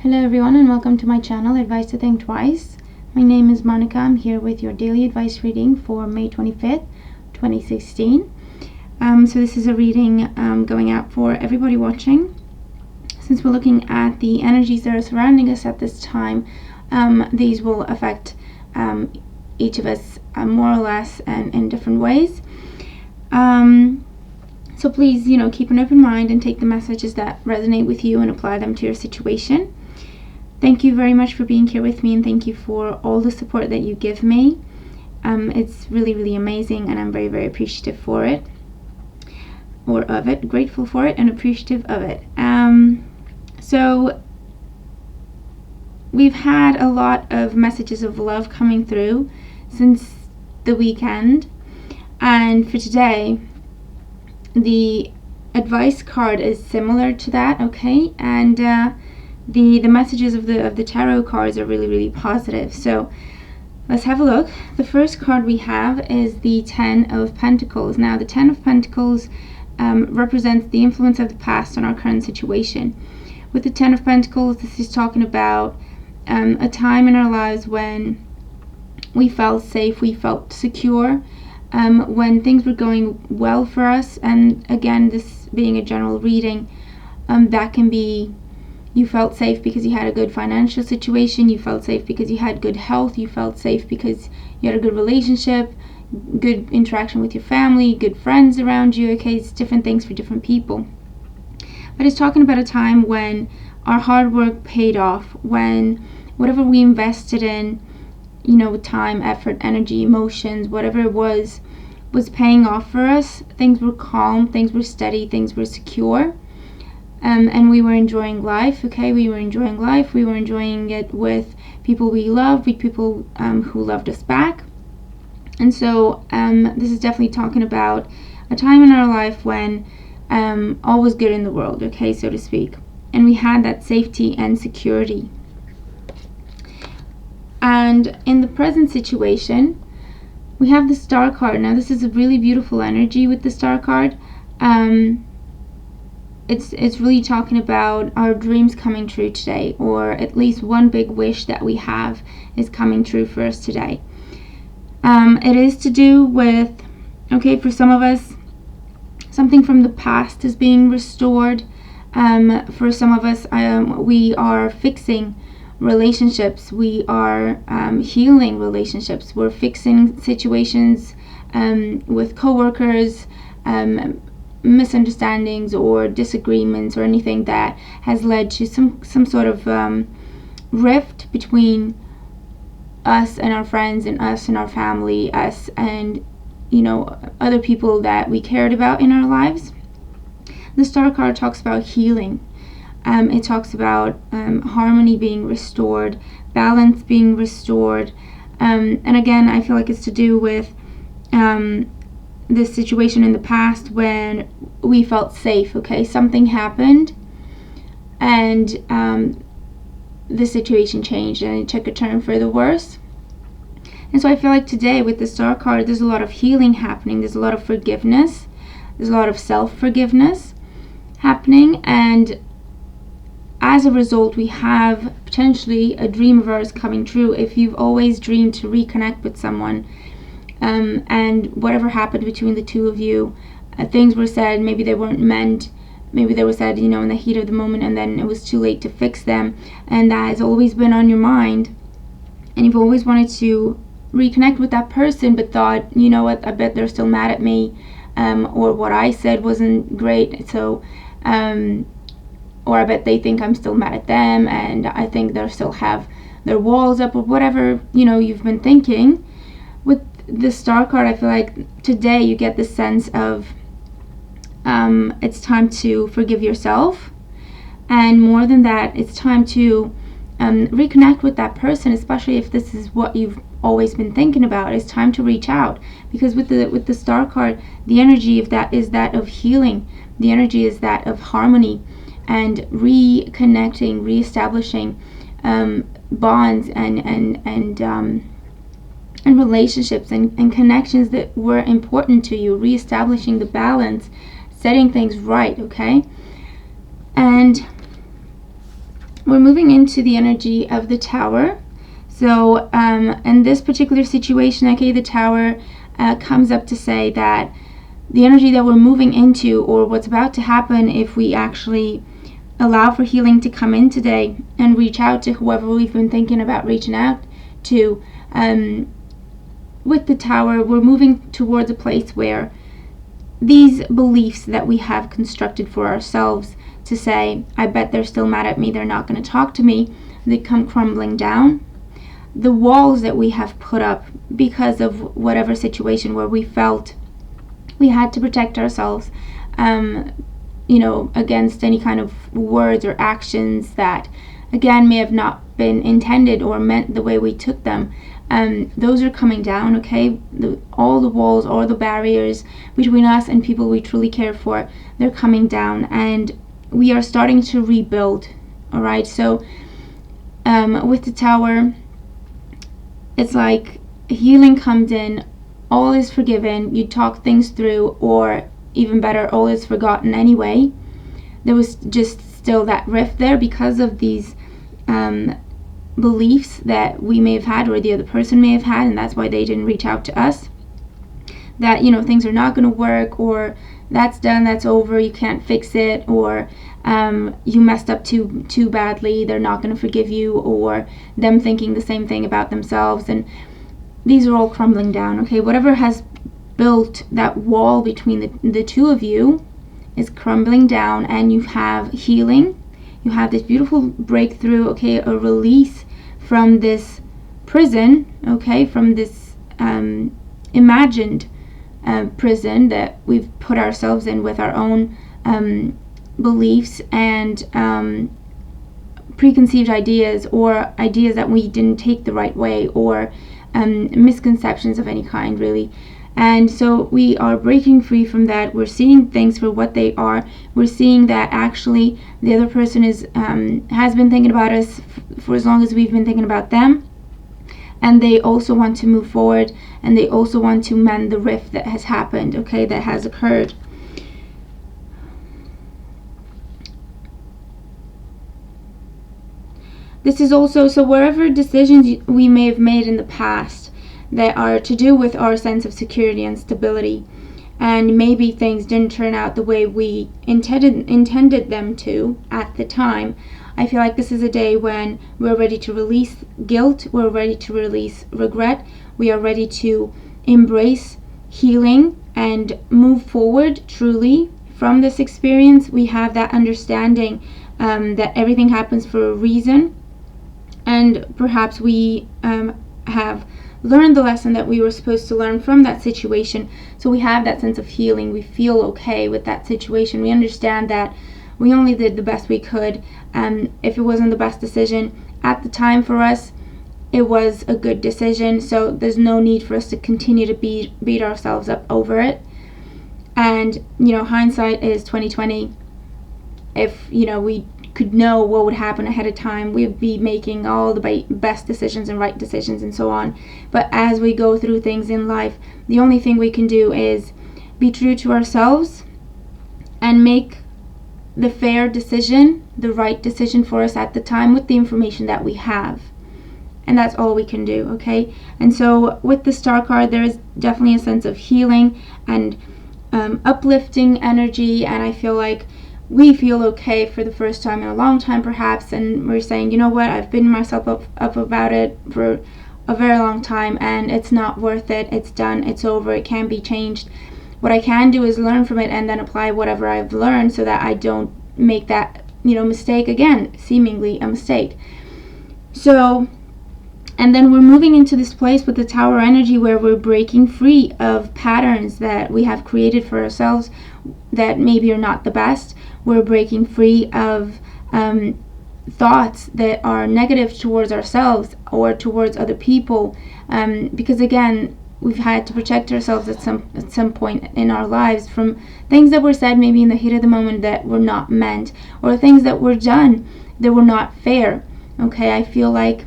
Hello everyone and welcome to my channel, Advice to Think Twice. My name is Monica. I'm here with your daily advice reading for May 25th, 2016. So this is a reading going out for everybody watching. Since we're looking at the energies that are surrounding us at this time, these will affect each of us more or less and in different ways. So please, keep an open mind and take the messages that resonate with you and apply them to your situation. Thank you very much for being here with me, and thank you for all the support that you give me. It's really, really amazing, and I'm very, very appreciative for it, or of it, grateful for it, and appreciative of it. So we've had a lot of messages of love coming through since the weekend, and for today, the advice card is similar to that, okay? And the messages of the tarot cards are really, really positive. So let's have a look. The first card we have is the Ten of Pentacles. Now, the Ten of Pentacles represents the influence of the past on our current situation. With the Ten of Pentacles, this is talking about a time in our lives when we felt safe, we felt secure, when things were going well for us. And again, this being a general reading, that can be you felt safe because you had a good financial situation, you felt safe because you had good health, you felt safe because you had a good relationship, good interaction with your family, good friends around you. Okay, it's different things for different people. But it's talking about a time when our hard work paid off, when whatever we invested in, time, effort, energy, emotions, whatever it was paying off for us. Things were calm, things were steady, things were secure. And we were enjoying life, okay? We were enjoying life. We were enjoying it with people we loved, with people who loved us back. And so this is definitely talking about a time in our life when all was good in the world, okay, so to speak. And we had that safety and security. And in the present situation, we have the Star card. Now, this is a really beautiful energy with the Star card. It's really talking about our dreams coming true today, or at least one big wish that we have is coming true for us today. It is to do with, okay, for some of us, something from the past is being restored. For some of us, we are fixing relationships, we are healing relationships, we're fixing situations with coworkers, misunderstandings or disagreements or anything that has led to some sort of rift between us and our friends, and us and our family, us and other people that we cared about in our lives. The Star card talks about healing. It talks about harmony being restored, balance being restored, and again, I feel like it's to do with this situation in the past when we felt safe, okay? Something happened and the situation changed and it took a turn for the worse. And so I feel like today with the Star card, there's a lot of healing happening, there's a lot of forgiveness, there's a lot of self-forgiveness happening, and as a result, we have potentially a dream of ours coming true. If you've always dreamed to reconnect with someone, and whatever happened between the two of you, things were said, maybe they weren't meant, maybe they were said, in the heat of the moment, and then it was too late to fix them, and that has always been on your mind, and you've always wanted to reconnect with that person, but thought, what, I bet they're still mad at me, or what I said wasn't great, so, or I bet they think I'm still mad at them, and I think they'll still have their walls up, or whatever, you've been thinking. With the Star card, I feel like today you get this sense of it's time to forgive yourself, and more than that, it's time to reconnect with that person, especially if this is what you've always been thinking about. It's time to reach out, because with the Star card, the energy of that is that of healing, the energy is that of harmony and reconnecting, reestablishing bonds and relationships and connections that were important to you, reestablishing the balance, setting things right, okay? And we're moving into the energy of the Tower. So in this particular situation, okay, the Tower comes up to say that the energy that we're moving into, or what's about to happen if we actually allow for healing to come in today and reach out to whoever we've been thinking about reaching out to, with the Tower, we're moving towards a place where these beliefs that we have constructed for ourselves to say, I bet they're still mad at me, they're not going to talk to me, they come crumbling down. The walls that we have put up because of whatever situation where we felt we had to protect ourselves, against any kind of words or actions that, again, may have not been intended or meant the way we took them. Those are coming down, okay? All the walls, all the barriers between us and people we truly care for, they're coming down, and we are starting to rebuild, all right? So with the Tower, it's like healing comes in, all is forgiven, you talk things through, or even better, all is forgotten anyway. There was just still that rift there because of these beliefs that we may have had, or the other person may have had, and that's why they didn't reach out to us. That, things are not going to work, or that's done, that's over, you can't fix it, or you messed up too badly, they're not going to forgive you, or them thinking the same thing about themselves. And these are all crumbling down, okay? Whatever has built that wall between the two of you is crumbling down, and you have healing. You have this beautiful breakthrough, okay, a release from this prison, okay, from this imagined prison that we've put ourselves in with our own beliefs and preconceived ideas, or ideas that we didn't take the right way, or misconceptions of any kind, really. And so we are breaking free from that. We're seeing things for what they are. We're seeing that actually the other person has been thinking about us for as long as we've been thinking about them, and they also want to move forward, and they also want to mend the rift that has happened, okay, that has occurred. This is also, so wherever decisions we may have made in the past that are to do with our sense of security and stability, and maybe things didn't turn out the way we intended them to at the time, I feel like this is a day when we're ready to release guilt, we're ready to release regret, we are ready to embrace healing and move forward truly from this experience. We have that understanding that everything happens for a reason, and perhaps we have learned the lesson that we were supposed to learn from that situation. So we have that sense of healing. We feel okay with that situation. We understand that we only did the best we could. If it wasn't the best decision at the time for us, it was a good decision. So there's no need for us to continue to beat ourselves up over it. And hindsight is 2020. If we could know what would happen ahead of time, we'd be making all the best decisions and right decisions and so on. But as we go through things in life, the only thing we can do is be true to ourselves and make the fair decision, the right decision for us at the time with the information that we have. And that's all we can do, okay? And so with the Star card, there is definitely a sense of healing and uplifting energy, and I feel like we feel okay for the first time in a long time perhaps, and we're saying, you know what, I've beaten myself up about it for a very long time, and it's not worth it, it's done, it's over, it can't be changed. What I can do is learn from it and then apply whatever I've learned so that I don't make that mistake again, seemingly a mistake. So, and then we're moving into this place with the Tower energy where we're breaking free of patterns that we have created for ourselves that maybe are not the best. We're breaking free of thoughts that are negative towards ourselves or towards other people, because again, we've had to protect ourselves at some point in our lives from things that were said maybe in the heat of the moment that were not meant, or things that were done that were not fair. Okay, I feel like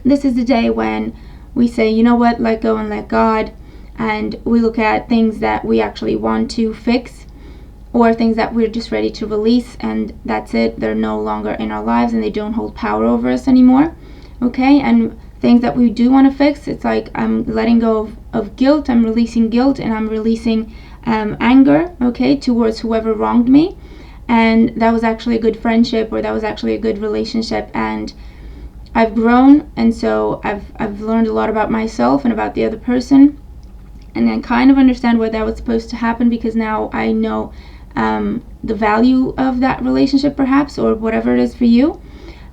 this is the day when we say, you know what, let go and let God, and we look at things that we actually want to fix or things that we're just ready to release, and that's it. They're no longer in our lives and they don't hold power over us anymore. Okay, and things that we do want to fix, it's like I'm letting go of guilt. I'm releasing guilt, and I'm releasing anger, okay, towards whoever wronged me, and that was actually a good friendship, or that was actually a good relationship, and I've grown, and so I've learned a lot about myself and about the other person, and I kind of understand why that was supposed to happen, because now I know the value of that relationship, perhaps, or whatever it is for you.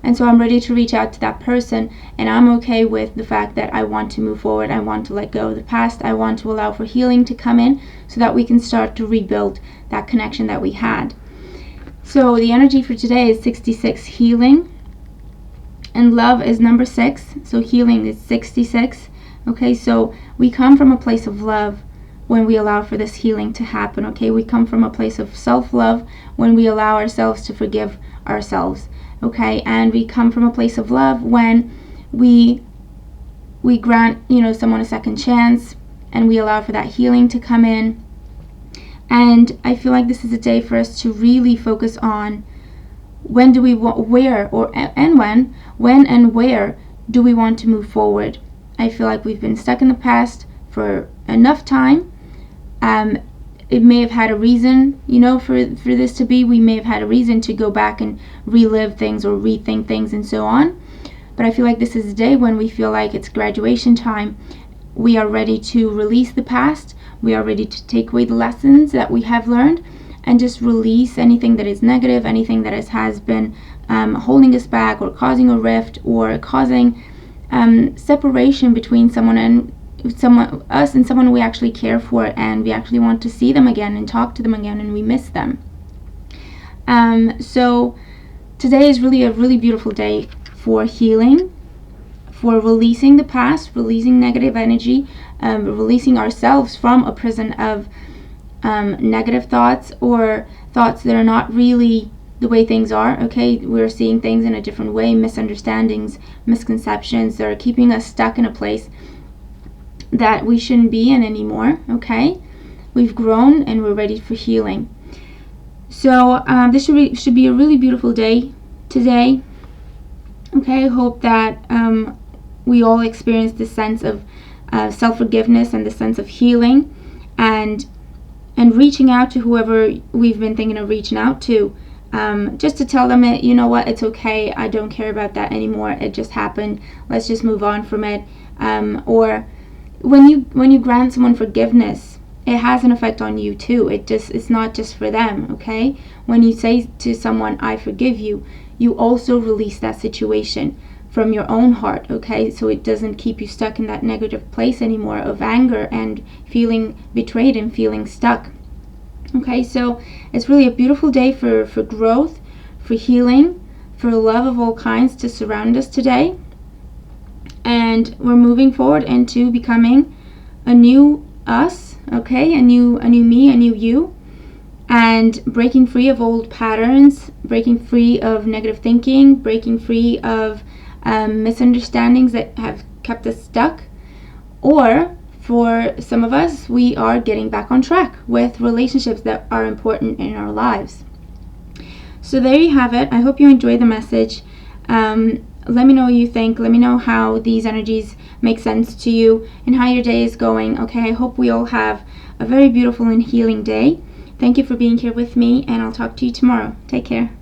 And so I'm ready to reach out to that person, and I'm okay with the fact that I want to move forward. I want to let go of the past. I want to allow for healing to come in so that we can start to rebuild that connection that we had. So the energy for today is 66, healing, and love is number 6. So healing is 66. Okay, so we come from a place of love when we allow for this healing to happen. Okay, we come from a place of self-love when we allow ourselves to forgive ourselves. Okay, and we come from a place of love when we grant, someone a second chance, and we allow for that healing to come in. And I feel like this is a day for us to really focus on when do we want, where, or and when and where do we want to move forward. I feel like we've been stuck in the past for enough time. It may have had a reason, for this to be. We may have had a reason to go back and relive things or rethink things and so on. But I feel like this is a day when we feel like it's graduation time. We are ready to release the past. We are ready to take away the lessons that we have learned and just release anything that is negative, anything that has been holding us back or causing a rift or causing separation between us and someone we actually care for, and we actually want to see them again and talk to them again, and we miss them. So today is really a really beautiful day for healing, for releasing the past, releasing negative energy, releasing ourselves from a prison of negative thoughts or thoughts that are not really the way things are. Okay, we're seeing things in a different way, misunderstandings, misconceptions that are keeping us stuck in a place that we shouldn't be in anymore. Okay, we've grown and we're ready for healing. So this should be a really beautiful day today. Okay, I hope that we all experience this sense of self-forgiveness and the sense of healing, and reaching out to whoever we've been thinking of reaching out to, just to tell them, you know what, it's okay, I don't care about that anymore, it just happened, let's just move on from it. Or when you grant someone forgiveness, it has an effect on you too. It's not just for them. Okay, when you say to someone, I forgive you, you also release that situation from your own heart. Okay, so it doesn't keep you stuck in that negative place anymore of anger and feeling betrayed and feeling stuck. Okay, so it's really a beautiful day for growth, for healing, for love of all kinds to surround us today. And we're moving forward into becoming a new us, okay, a new me, a new you, and breaking free of old patterns, breaking free of negative thinking, breaking free of misunderstandings that have kept us stuck. Or for some of us, we are getting back on track with relationships that are important in our lives. So there you have it. I hope you enjoy the message. Let me know what you think. Let me know how these energies make sense to you and how your day is going. Okay, I hope we all have a very beautiful and healing day. Thank you for being here with me, and I'll talk to you tomorrow. Take care.